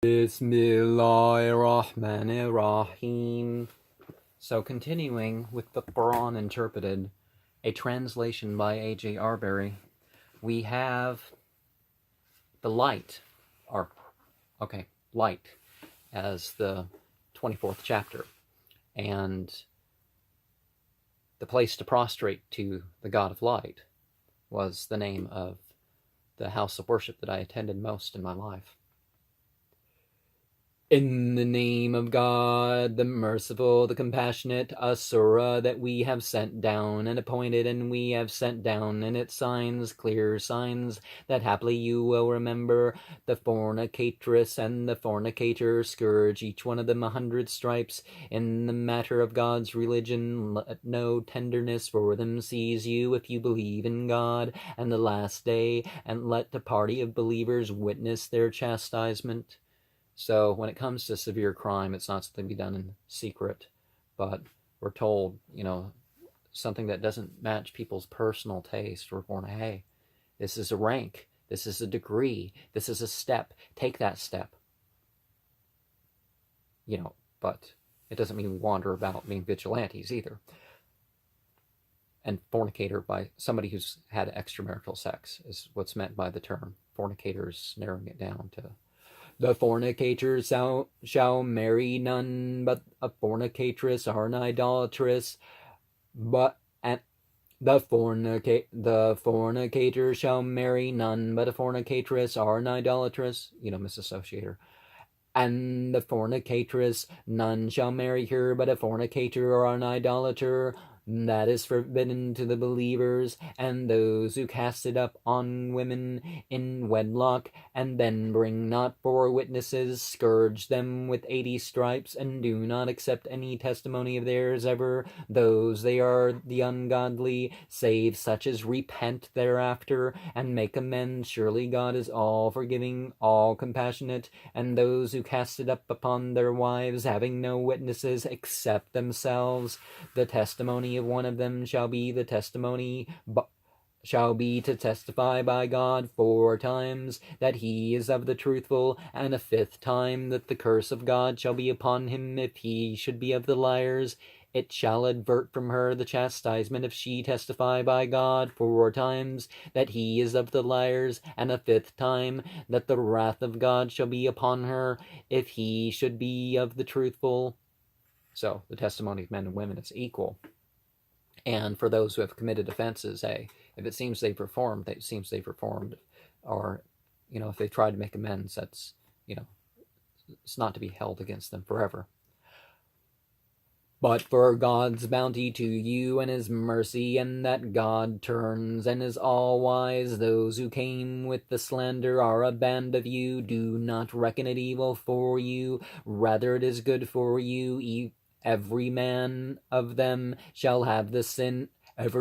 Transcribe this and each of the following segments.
Bismillahirrahmanirrahim. So continuing with the Koran Interpreted, a translation by A.J.Arberry, we have the light, light, as the 24th chapter, and the place to prostrate to the God of Light was the name of the house of worship that I attended most in my life. In the name of God, the merciful, the compassionate, a Suwrah that we have sent down and appointed, and we have sent down, and its signs, clear signs, that haply you will remember. The fornicatress and the fornicator, scourge each one of them 100 stripes. In the matter of God's religion, let no tenderness for them seize you if you believe in God and the last day, and let the party of believers witness their chastisement. So when it comes to severe crime, it's not something to be done in secret, but we're told, something that doesn't match people's personal taste. We're born, hey, this is a rank, this is a degree, this is a step, take that step. But it doesn't mean we wander about being vigilantes either. And fornicator, by somebody who's had extramarital sex, is what's meant by the term. Fornicators, narrowing it down to the fornicator shall marry none but a fornicatress or an idolatress, the fornicator shall marry none but a fornicatress or an idolatress, misassociator. And the fornicatress, none shall marry her but a fornicator or an idolater. That is forbidden to the believers, and those who cast it up on women in wedlock, and then bring not 4 witnesses, scourge them with 80 stripes, and do not accept any testimony of theirs ever, those they are the ungodly, save such as repent thereafter, and make amends. Surely God is all forgiving, all compassionate. And those who cast it up upon their wives, having no witnesses except themselves, the testimony of one of them shall be to testify by God 4 times that he is of the truthful, and a 5th time that the curse of God shall be upon him if he should be of the liars. It shall avert from her the chastisement if she testify by God 4 times that he is of the liars, and a 5th time that the wrath of God shall be upon her if he should be of the truthful. So the testimony of men and women is equal. And for those who have committed offenses, if it seems they've reformed, or, if they tried to make amends, that's, it's not to be held against them forever. But for God's bounty to you and his mercy, and that God turns and is all-wise, those who came with the slander are a band of you. Do not reckon it evil for you, rather it is good for you. Every man of them shall have the sin that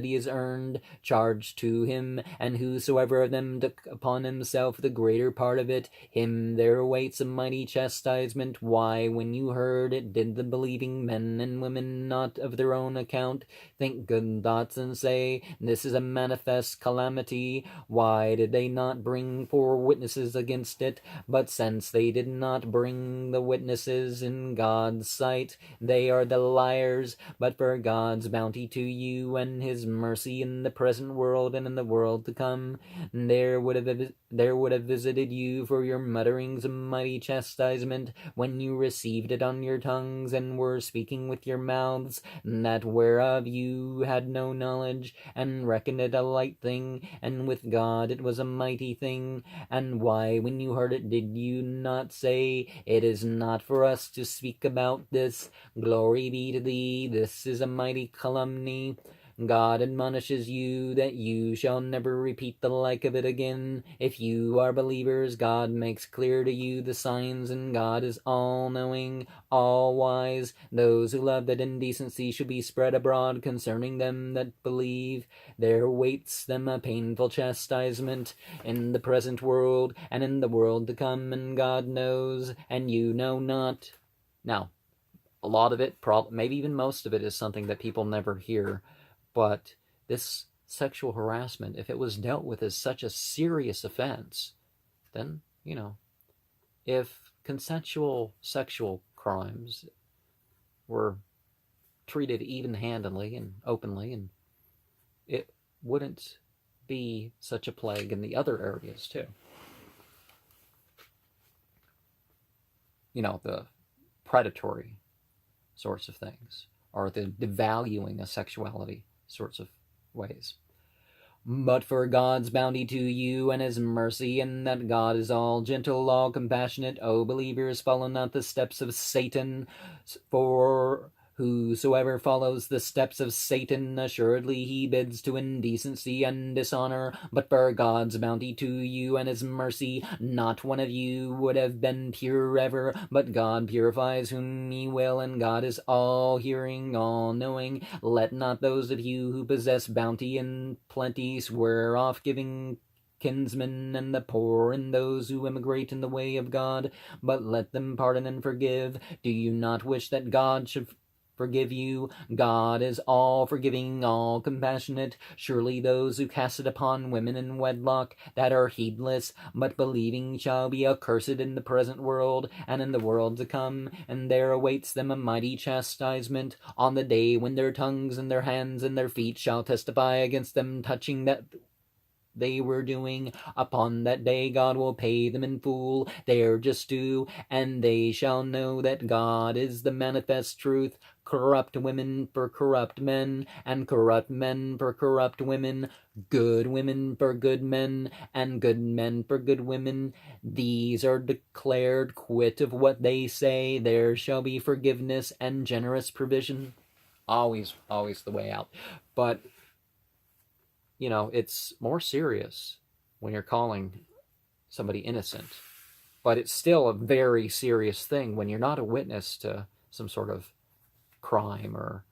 he has earned, charged to him, and whosoever of them took upon himself the greater part of it, him there awaits a mighty chastisement. Why, when you heard it, did the believing men and women not of their own account think good thoughts and say, this is a manifest calamity? Why did they not bring 4 witnesses against it? But since they did not bring the witnesses in God's sight, they are the liars. But for God's bounty to you and his mercy in the present world and in the world to come, there would have visited you for your mutterings a mighty chastisement, when you received it on your tongues and were speaking with your mouths, that whereof you had no knowledge, and reckoned it a light thing, and with God it was a mighty thing. And why, when you heard it, did you not say, it is not for us to speak about this? Glory be to thee, this is a mighty calumny. God admonishes you that you shall never repeat the like of it again. If you are believers, God makes clear to you the signs, and God is all-knowing, all-wise. Those who love that indecency should be spread abroad concerning them that believe. There waits them a painful chastisement in the present world and in the world to come, and God knows, and you know not. Now, a lot of it, maybe even most of it, is something that people never hear. But this sexual harassment, if it was dealt with as such a serious offense, then, if consensual sexual crimes were treated even-handedly and openly, and it wouldn't be such a plague in the other areas too. The predatory sorts of things, or the devaluing of sexuality sorts of ways. But for God's bounty to you and his mercy, and that God is all gentle, all compassionate, O believers, follow not the steps of Satan, for whosoever follows the steps of Satan, assuredly he bids to indecency and dishonor. But for God's bounty to you and his mercy, not one of you would have been pure ever, but God purifies whom he will, and God is all-hearing, all-knowing. Let not those of you who possess bounty and plenty swear off giving kinsmen and the poor and those who emigrate in the way of God, but let them pardon and forgive. Do you not wish that God should forgive you? God is all forgiving, all compassionate. Surely those who cast it upon women in wedlock, that are heedless, but believing, shall be accursed in the present world, and in the world to come, and there awaits them a mighty chastisement, on the day when their tongues and their hands and their feet shall testify against them touching that they were doing. Upon that day God will pay them in full their just due, and they shall know that God is the manifest truth. Corrupt women for corrupt men, and corrupt men for corrupt women, good women for good men, and good men for good women. These are declared quit of what they say. There shall be forgiveness and generous provision. Always the way out. But it's more serious when you're calling somebody innocent. But it's still a very serious thing when you're not a witness to some sort of crime or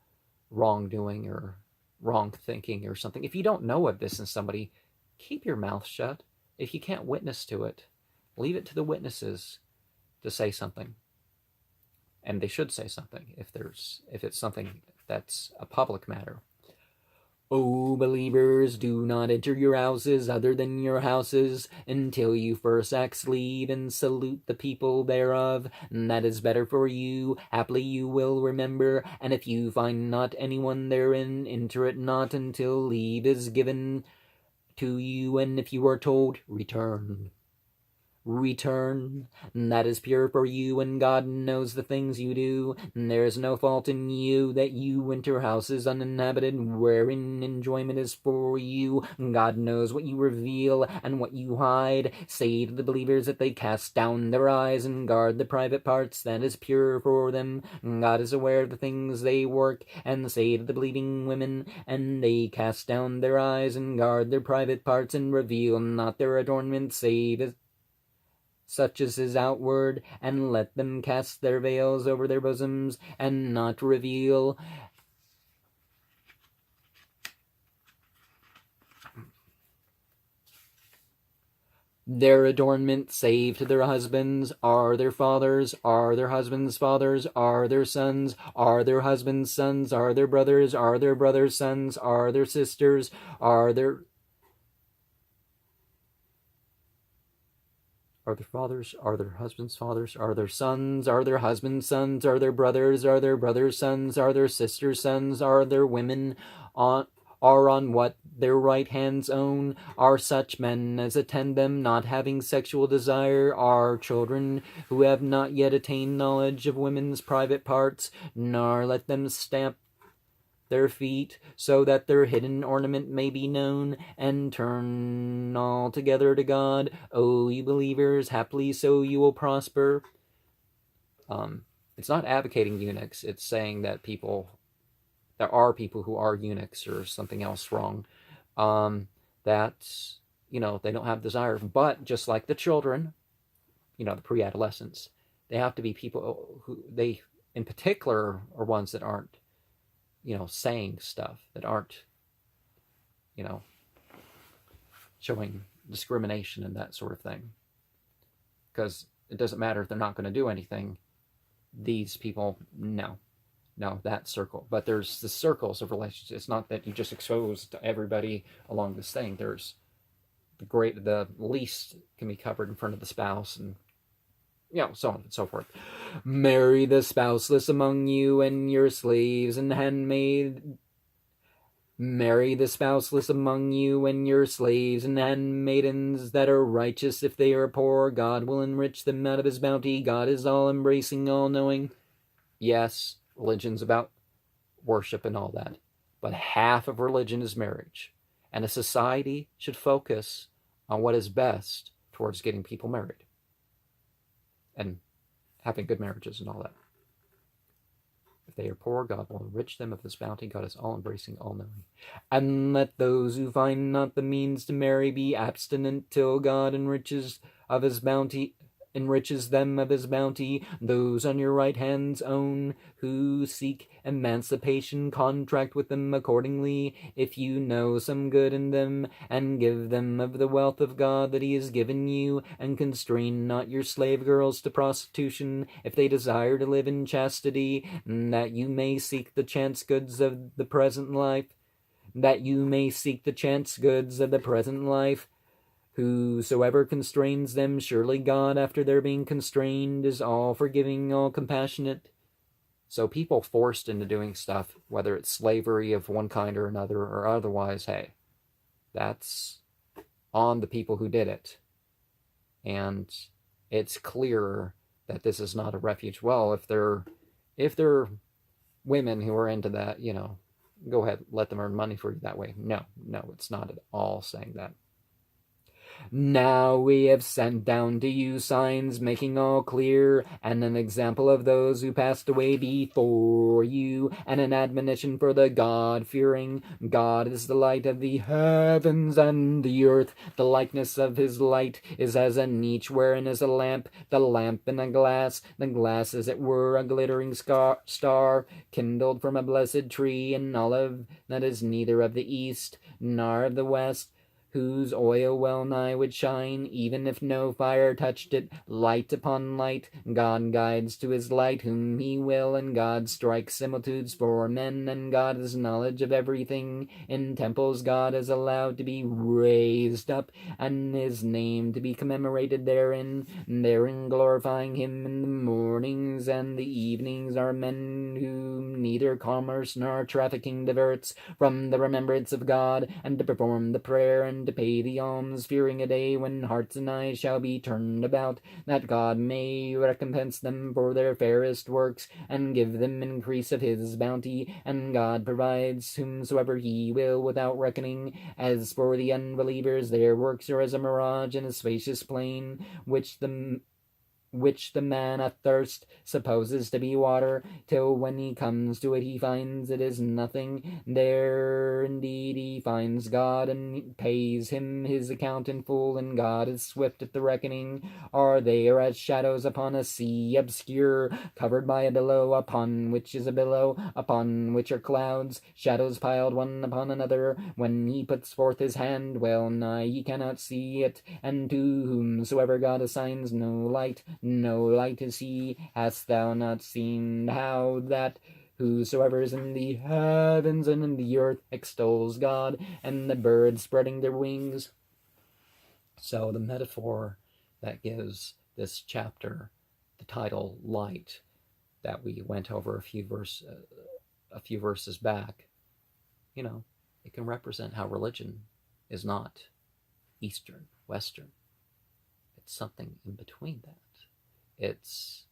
wrongdoing or wrong thinking or something. If you don't know of this in somebody, keep your mouth shut. If you can't witness to it, leave it to the witnesses to say something. And they should say something if it's something that's a public matter. O believers, do not enter your houses other than your houses, until you first ask leave and salute the people thereof. And that is better for you. Haply you will remember. And if you find not anyone therein, enter it not until leave is given to you. And if you are told, return. That is pure for you, and God knows the things you do. And there is no fault in you that you enter houses uninhabited, wherein enjoyment is for you. God knows what you reveal and what you hide. Say to the believers that they cast down their eyes and guard the private parts. That is pure for them. God is aware of the things they work. And say to the believing women, and they cast down their eyes and guard their private parts, and reveal not their adornment, save as such as is outward, and let them cast their veils over their bosoms, and not reveal their adornment, save to their husbands, are their fathers, are their husbands' fathers, are their sons, are their husbands' sons, are their brothers, are their brothers' sons, are their sisters, are their fathers, are their husbands' fathers, are their sons, are their husbands' sons, are their brothers' sons, are their sisters' sons, are their women, are on what their right hands own, are such men as attend them, not having sexual desire, are children who have not yet attained knowledge of women's private parts, nor let them stamp their feet, so that their hidden ornament may be known, and turn altogether to God. O you believers, haply so you will prosper. It's not advocating eunuchs, it's saying that there are people who are eunuchs or something else wrong, that, they don't have desire. But just like the children, the pre-adolescents, they have to be people who, they in particular are ones that aren't, saying stuff, that aren't, showing discrimination and that sort of thing. Because it doesn't matter if they're not going to do anything. These people, no, that circle. But there's the circles of relationships. It's not that you just expose to everybody along this thing. There's the least can be covered in front of the spouse, and so on and so forth. Marry the spouseless among you, and your slaves and handmaid. Marry the spouseless among you, and your slaves and handmaidens that are righteous. If they are poor, God will enrich them out of his bounty. God is all-embracing, all-knowing. Yes, religion's about worship and all that, but half of religion is marriage, and a society should focus on what is best towards getting people married and having good marriages and all that. If they are poor, God will enrich them of his bounty. God is all-embracing, all-knowing. And let those who find not the means to marry be abstinent till God enriches them of his bounty. Those on your right hand's own who seek emancipation, contract with them accordingly, if you know some good in them, and give them of the wealth of God that he has given you, and constrain not your slave girls to prostitution, if they desire to live in chastity, that you may seek the chance goods of the present life. Whosoever constrains them, surely God, after their being constrained, is all forgiving, all compassionate. So people forced into doing stuff, whether it's slavery of one kind or another, or otherwise, hey, that's on the people who did it. And it's clear that this is not a refuge. Well, if they're women who are into that, go ahead, let them earn money for you that way. No, it's not at all saying that. Now we have sent down to you signs making all clear, and an example of those who passed away before you, and an admonition for the God-fearing. God is the light of the heavens and the earth. The likeness of his light is as a niche wherein is a lamp, the lamp in a glass, the glass as it were a glittering star, kindled from a blessed tree, an olive that is neither of the east nor of the west, whose oil well nigh would shine, even if no fire touched it. Light upon light, God guides to his light whom he will, and God strikes similitudes for men, and God has knowledge of everything. In temples God is allowed to be raised up, and his name to be commemorated therein glorifying him in the mornings and the evenings are men whom neither commerce nor trafficking diverts from the remembrance of God, and to perform the prayer, and to pay the alms, fearing a day when hearts and eyes shall be turned about, that God may recompense them for their fairest works, and give them increase of his bounty. And God provides whomsoever he will without reckoning. As for the unbelievers, their works are as a mirage in a spacious plain, which the man athirst supposes to be water, till when he comes to it he finds it is nothing. There indeed he finds God, and pays him his account in full, and God is swift at the reckoning. Or they are as shadows upon a sea obscure, covered by a billow, upon which is a billow, upon which are clouds, shadows piled one upon another. When he puts forth his hand, well nigh ye cannot see it, and to whomsoever God assigns no light is he. Hast thou not seen how that whosoever is in the heavens and in the earth extols God, and the birds spreading their wings? So the metaphor that gives this chapter the title light, that we went over a few verses back, it can represent how religion is not Eastern, Western. It's something in between that. It's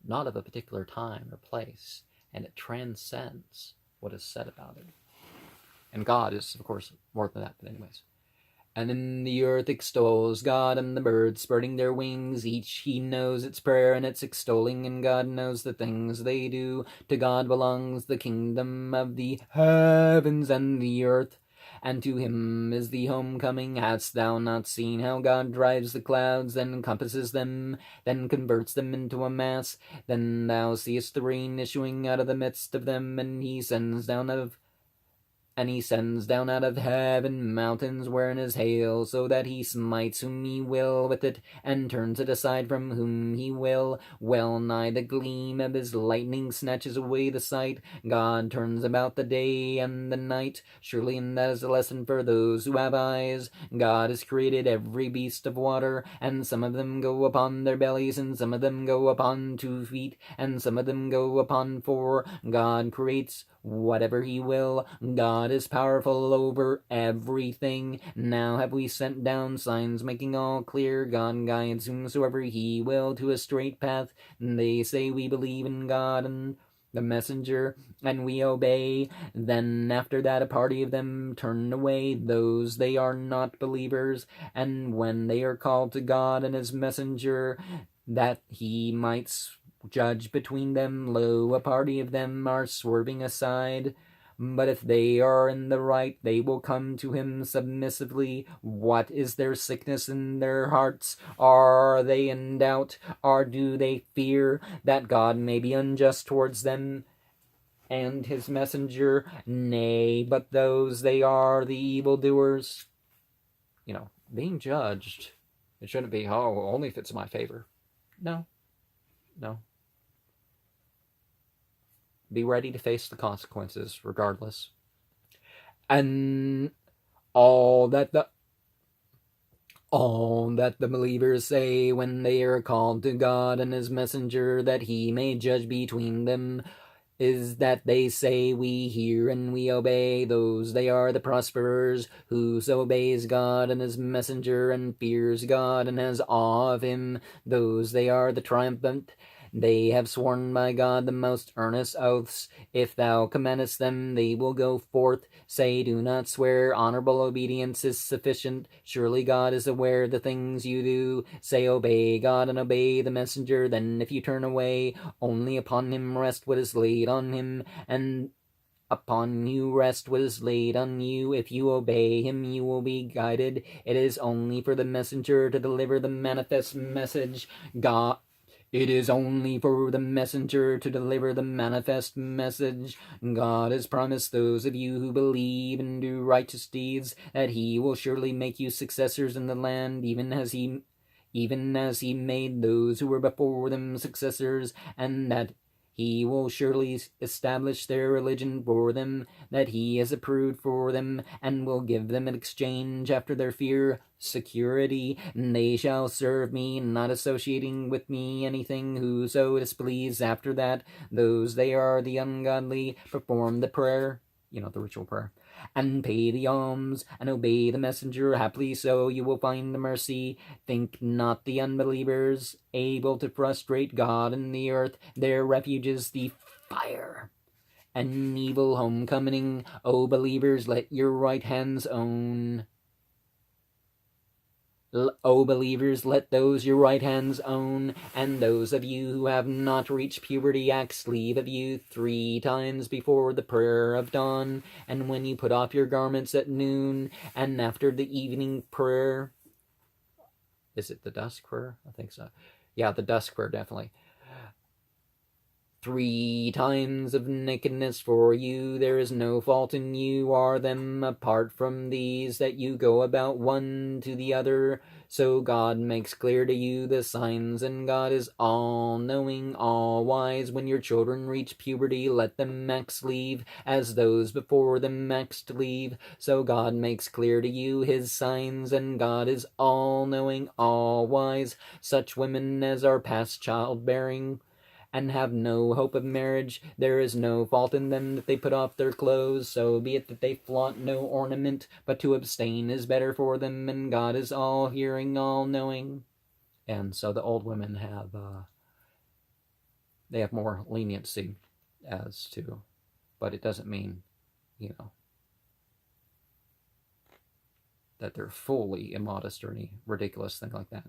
not of a particular time or place, and it transcends what is said about it. And God is, of course, more than that, but anyways. And in the earth extols God, and the birds spreading their wings, each he knows its prayer and its extolling, and God knows the things they do. To God belongs the kingdom of the heavens and the earth, and to him is the homecoming. Hast thou not seen how God drives the clouds, then encompasses them, then converts them into a mass? Then thou seest the rain issuing out of the midst of them, and he sends down And he sends down out of heaven mountains wherein is hail, so that he smites whom he will with it, and turns it aside from whom he will. Well nigh the gleam of his lightning snatches away the sight. God turns about the day and the night. Surely that is a lesson for those who have eyes. God has created every beast of water, and some of them go upon their bellies, and some of them go upon 2 feet, and some of them go upon 4. God creates whatever he will. God is powerful over everything. Now have we sent down signs making all clear. God guides whomsoever he will to a straight path. They say we believe in God and the messenger, and we obey. Then after that a party of them turn away, those they are not believers. And when they are called to God and his messenger, that he might judge between them, lo, a party of them are swerving aside. But if they are in the right, they will come to him submissively. What is their sickness in their hearts? Are they in doubt? Or do they fear that God may be unjust towards them and his messenger? Nay, but those they are the evildoers. Being judged, it shouldn't be, only if it's my favor. No. Be ready to face the consequences regardless. And all that the believers say when they are called to God and his messenger that he may judge between them is that they say, we hear and we obey. Those they are the prosperers. Whoso obeys God and his messenger and fears God and has awe of him, those they are the triumphant. They have sworn by God the most earnest oaths. If thou commandest them, they will go forth. Say, do not swear. Honorable obedience is sufficient. Surely God is aware of the things you do. Say, obey God and obey the messenger. Then if you turn away, only upon him rest what is laid on him, and upon you rest what is laid on you. If you obey him, you will be guided. It is only for the messenger to deliver the manifest message. It is only for the messenger to deliver the manifest message. God has promised those of you who believe and do righteous deeds that he will surely make you successors in the land, even as he made those who were before them successors, and that he will surely establish their religion for them, that he has approved for them, and will give them in exchange after their fear security. And they shall serve me, not associating with me anything whoso displease after that. Those they are the ungodly, perform the prayer, the ritual prayer, and pay the alms, and obey the messenger. Haply so you will find the mercy. Think not the unbelievers able to frustrate God in the earth. Their refuge is the fire. An evil homecoming. O believers, let your right hands own. O believers, let those your right hands own, and those of you who have not reached puberty ask leave of you 3 times before the prayer of dawn, and when you put off your garments at noon, and after the evening prayer. Is it the dusk prayer? I think so. Yeah, the dusk prayer, definitely. 3 times of nakedness for you. There is no fault in you, are them apart from these, that you go about one to the other. So God makes clear to you the signs, and God is all-knowing, all-wise. When your children reach puberty, let them max leave, as those before them maxed leave. So God makes clear to you his signs, and God is all-knowing, all-wise. Such women as are past childbearing and have no hope of marriage, there is no fault in them that they put off their clothes, so be it that they flaunt no ornament, but to abstain is better for them, and God is all-hearing, all-knowing. And so the old women have, they have more leniency as to, but it doesn't mean, that they're fully immodest or any ridiculous thing like that.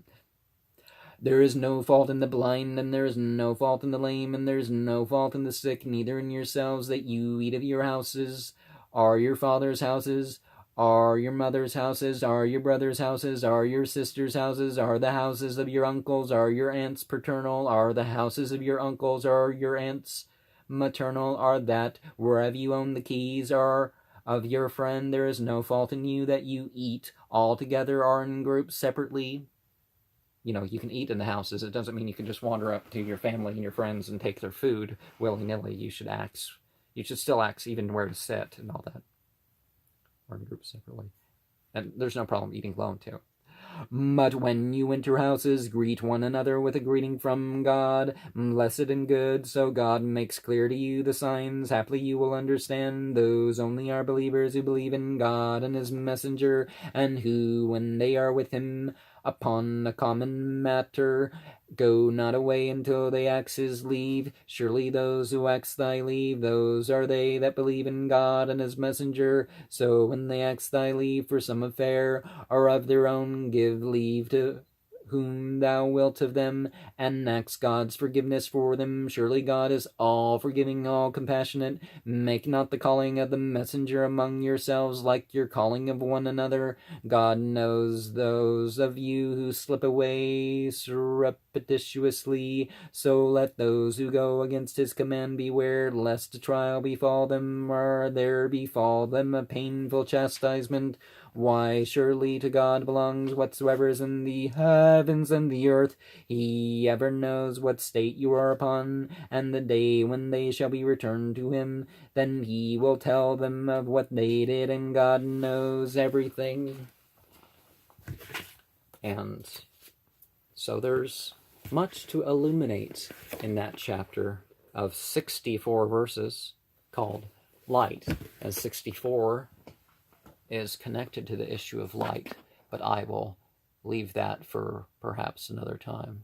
There is no fault in the blind, and there is no fault in the lame, and there is no fault in the sick, neither in yourselves, that you eat of your houses. Are your father's houses? Are your mother's houses? Are your brother's houses? Are your sister's houses? Are the houses of your uncles? Are your aunts paternal? Are the houses of your uncles? Are your aunts maternal? Are that wherever you own the keys? Are of your friend there is no fault in you that you eat all together or in groups separately. You know, you can eat in the houses. It doesn't mean you can just wander up to your family and your friends and take their food willy-nilly. You should still ask even where to sit and all that. Or in groups separately. And there's no problem eating alone, too. But when you enter houses, greet one another with a greeting from God, blessed and good, so God makes clear to you the signs. Haply you will understand. Those only are believers who believe in God and his messenger, and who, when they are with him upon a common matter, go not away until they ask his leave. Surely those who ask thy leave, those are they that believe in God and his messenger. So when they ask thy leave for some affair, or of their own, give leave to whom thou wilt of them, and ask God's forgiveness for them. Surely God is all forgiving, all compassionate. Make not the calling of the messenger among yourselves like your calling of one another. God knows those of you who slip away surreptitiously, so let those who go against his command beware, lest a trial befall them, or there befall them a painful chastisement. Why, surely to God belongs whatsoever is in the heavens and the earth. He ever knows what state you are upon, and the day when they shall be returned to him. Then he will tell them of what they did, and God knows everything. And so there's much to illuminate in that chapter of 64 verses called Light, as 64 is connected to the issue of light, but I will leave that for perhaps another time.